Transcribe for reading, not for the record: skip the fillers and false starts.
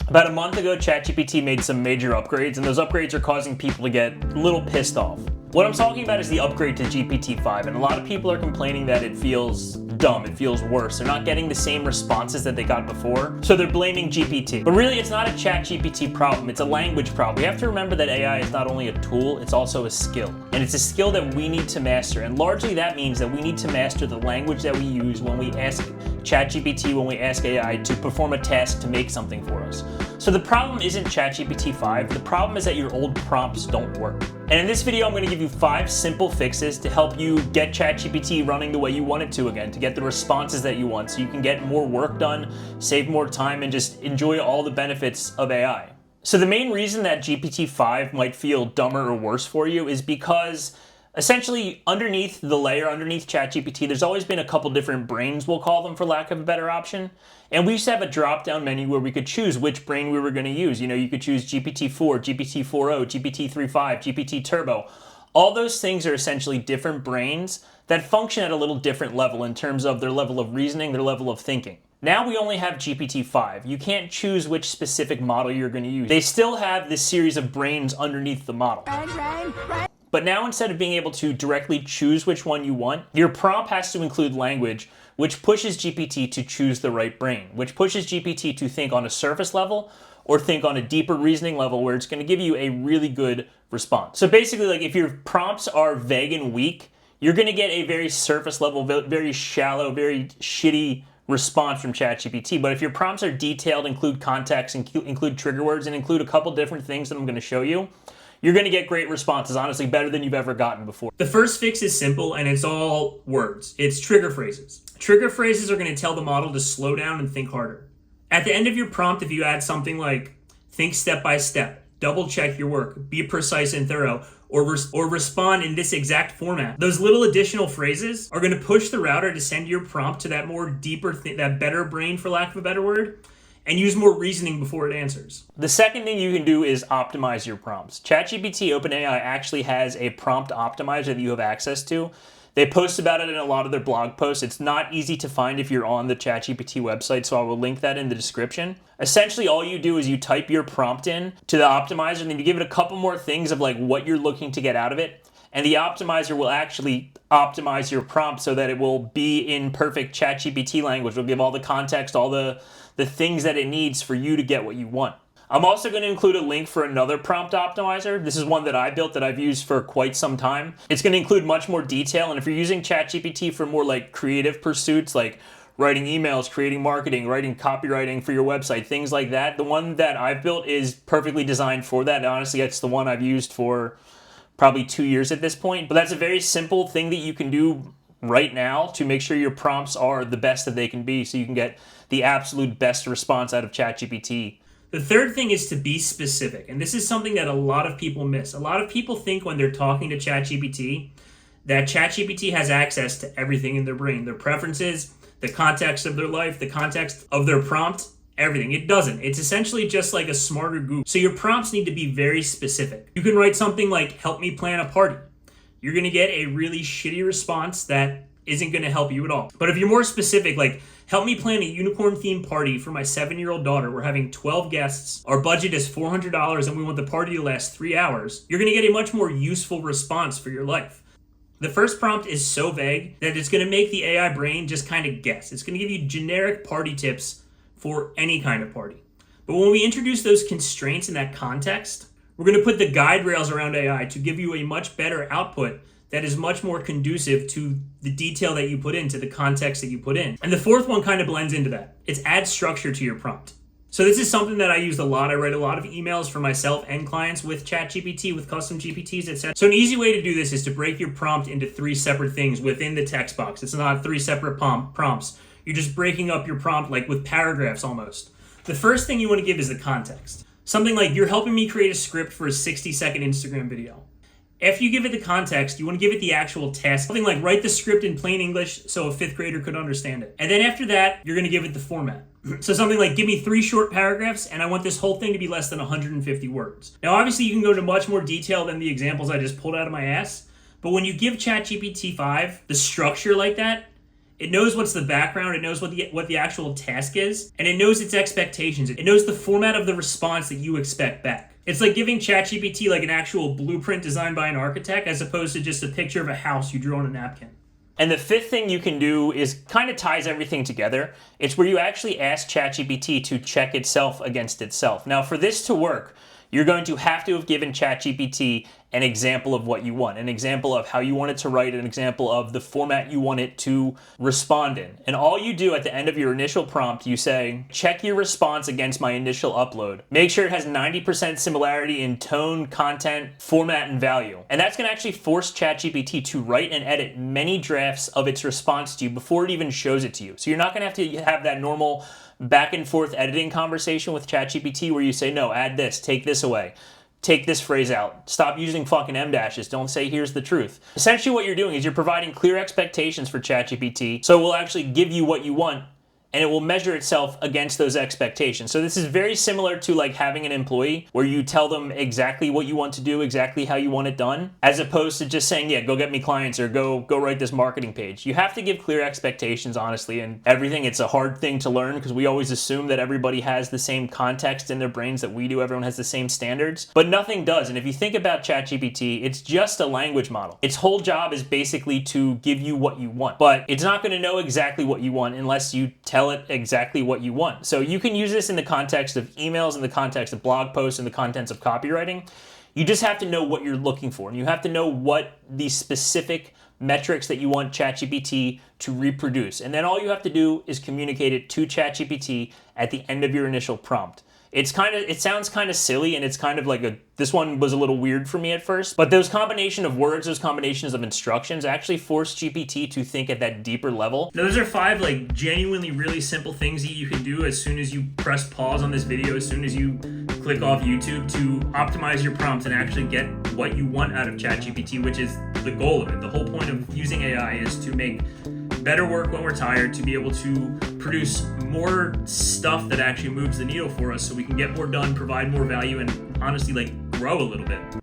About a month ago, ChatGPT made some major upgrades, and those upgrades are causing people to get a little pissed off. What I'm talking about is the upgrade to GPT-5, and a lot of people are complaining that it feels dumb, it feels worse. They're not getting the same responses that they got before, so they're blaming GPT. But really, it's not a ChatGPT problem, it's a language problem. We have to remember that AI is not only a tool, it's also a skill. And it's a skill that we need to master, and largely that means that we need to master the language that we use when we ask ChatGPT, when we ask AI to perform a task to make something for us. So the problem isn't ChatGPT 5, the problem is that your old prompts don't work. And in this video, I'm going to give you 5 simple fixes to help you get ChatGPT running the way you want it to again, to get the responses that you want so you can get more work done, save more time, and just enjoy all the benefits of AI. So the main reason that GPT-5 might feel dumber or worse for you is because essentially, underneath the layer, underneath ChatGPT, there's always been a couple different brains, we'll call them for lack of a better option. And we used to have a drop-down menu where we could choose which brain we were going to use. You know, you could choose GPT-4, GPT-4o, GPT-3.5, GPT Turbo. All those things are essentially different brains that function at a little different level in terms of their level of reasoning, their level of thinking. Now we only have GPT-5. You can't choose which specific model you're going to use. They still have this series of brains underneath the model. But now instead of being able to directly choose which one you want, your prompt has to include language which pushes GPT to choose the right brain, which pushes GPT to think on a surface level or think on a deeper reasoning level where it's going to give you a really good response. So basically, like if your prompts are vague and weak, you're going to get a very surface level, very shallow, very shitty response from ChatGPT. But if your prompts are detailed, include context, include trigger words, and include a couple different things that I'm going to show you, you're going to get great responses, honestly, better than you've ever gotten before. The first fix is simple, and it's all words. It's trigger phrases. Trigger phrases are going to tell the model to slow down and think harder. At the end of your prompt, if you add something like, think step by step, double check your work, be precise and thorough, or respond in this exact format, those little additional phrases are going to push the router to send your prompt to that more deeper, that better brain, for lack of a better word, and use more reasoning before it answers. The second thing you can do is optimize your prompts. ChatGPT OpenAI actually has a prompt optimizer that you have access to. They post about it in a lot of their blog posts. It's not easy to find if you're on the ChatGPT website, so I will link that in the description. Essentially, all you do is you type your prompt in to the optimizer, and then you give it a couple more things of like what you're looking to get out of it. And the optimizer will actually optimize your prompt so that it will be in perfect ChatGPT language. It'll give all the context, all the things that it needs for you to get what you want. I'm also going to include a link for another prompt optimizer. This is one that I built that I've used for quite some time. It's going to include much more detail, and if you're using ChatGPT for more like creative pursuits, like writing emails, creating marketing, writing copywriting for your website, things like that, the one that I've built is perfectly designed for that. And honestly, it's the one I've used for probably 2 years at this point. But that's a very simple thing that you can do right now to make sure your prompts are the best that they can be so you can get the absolute best response out of ChatGPT. The third thing is to be specific, and this is something that a lot of people miss. A lot of people think when they're talking to ChatGPT that ChatGPT has access to everything in their brain, their preferences, the context of their life, the context of their prompt, everything. It doesn't. It's essentially just like a smarter Google. So your prompts need to be very specific. You can write something like, help me plan a party. You're going to get a really shitty response that isn't going to help you at all. But if you're more specific, like, help me plan a unicorn-themed party for my 7-year-old daughter. We're having 12 guests. Our budget is $400, and we want the party to last 3 hours. You're going to get a much more useful response for your life. The first prompt is so vague that it's going to make the AI brain just kind of guess. It's going to give you generic party tips for any kind of party. But when we introduce those constraints in that context, we're going to put the guide rails around AI to give you a much better output that is much more conducive to the detail that you put in, to the context that you put in. And the fourth one kind of blends into that. It's add structure to your prompt. So this is something that I used a lot. I write a lot of emails for myself and clients with ChatGPT, with custom GPTs, etc. So an easy way to do this is to break your prompt into 3 separate things within the text box. It's not 3 separate prompts. You're just breaking up your prompt like with paragraphs almost. The first thing you want to give is the context. Something like, you're helping me create a script for a 60-second Instagram video. After you give it the context, you want to give it the actual task. Something like, write the script in plain English so a 5th grader could understand it. And then after that, you're going to give it the format. So something like, give me 3 short paragraphs, and I want this whole thing to be less than 150 words. Now, obviously, you can go into much more detail than the examples I just pulled out of my ass. But when you give ChatGPT 5 the structure like that, It knows what's the background, it knows what the actual task is, and it knows its expectations. It knows the format of the response that you expect back. It's like giving ChatGPT like an actual blueprint designed by an architect as opposed to just a picture of a house you drew on a napkin. And the fifth thing you can do is kind of ties everything together. It's where you actually ask ChatGPT to check itself against itself. Now, for this to work, you're going to have given ChatGPT an example of what you want, an example of how you want it to write, an example of the format you want it to respond in. And all you do at the end of your initial prompt, you say, check your response against my initial upload. Make sure it has 90% similarity in tone, content, format, and value. And that's going to actually force ChatGPT to write and edit many drafts of its response to you before it even shows it to you. So you're not going to have that normal back and forth editing conversation with ChatGPT where you say, no, add this, take this away, take this phrase out, stop using fucking M dashes, don't say here's the truth. Essentially what you're doing is you're providing clear expectations for ChatGPT, so it will actually give you what you want and it will measure itself against those expectations. So this is very similar to like having an employee where you tell them exactly what you want to do, exactly how you want it done, as opposed to just saying, yeah, go get me clients or go write this marketing page. You have to give clear expectations, honestly, and everything. It's a hard thing to learn because we always assume that everybody has the same context in their brains that we do. Everyone has the same standards, but nothing does. And if you think about ChatGPT, it's just a language model. Its whole job is basically to give you what you want, but it's not going to know exactly what you want unless you tell it exactly what you want. So you can use this in the context of emails, in the context of blog posts, in the contents of copywriting. You just have to know what you're looking for, and you have to know what the specific metrics that you want ChatGPT to reproduce. And then all you have to do is communicate it to ChatGPT at the end of your initial prompt. It sounds kind of silly, and it's kind of like this one was a little weird for me at first, but those combination of words, those combinations of instructions actually force GPT to think at that deeper level. Those are 5 like genuinely really simple things that you can do as soon as you press pause on this video, as soon as you click off YouTube, to optimize your prompts and actually get what you want out of ChatGPT, which is the goal of it. The whole point of using AI is to make better work when we're tired, to be able to produce more stuff that actually moves the needle for us so we can get more done, provide more value, and honestly like grow a little bit.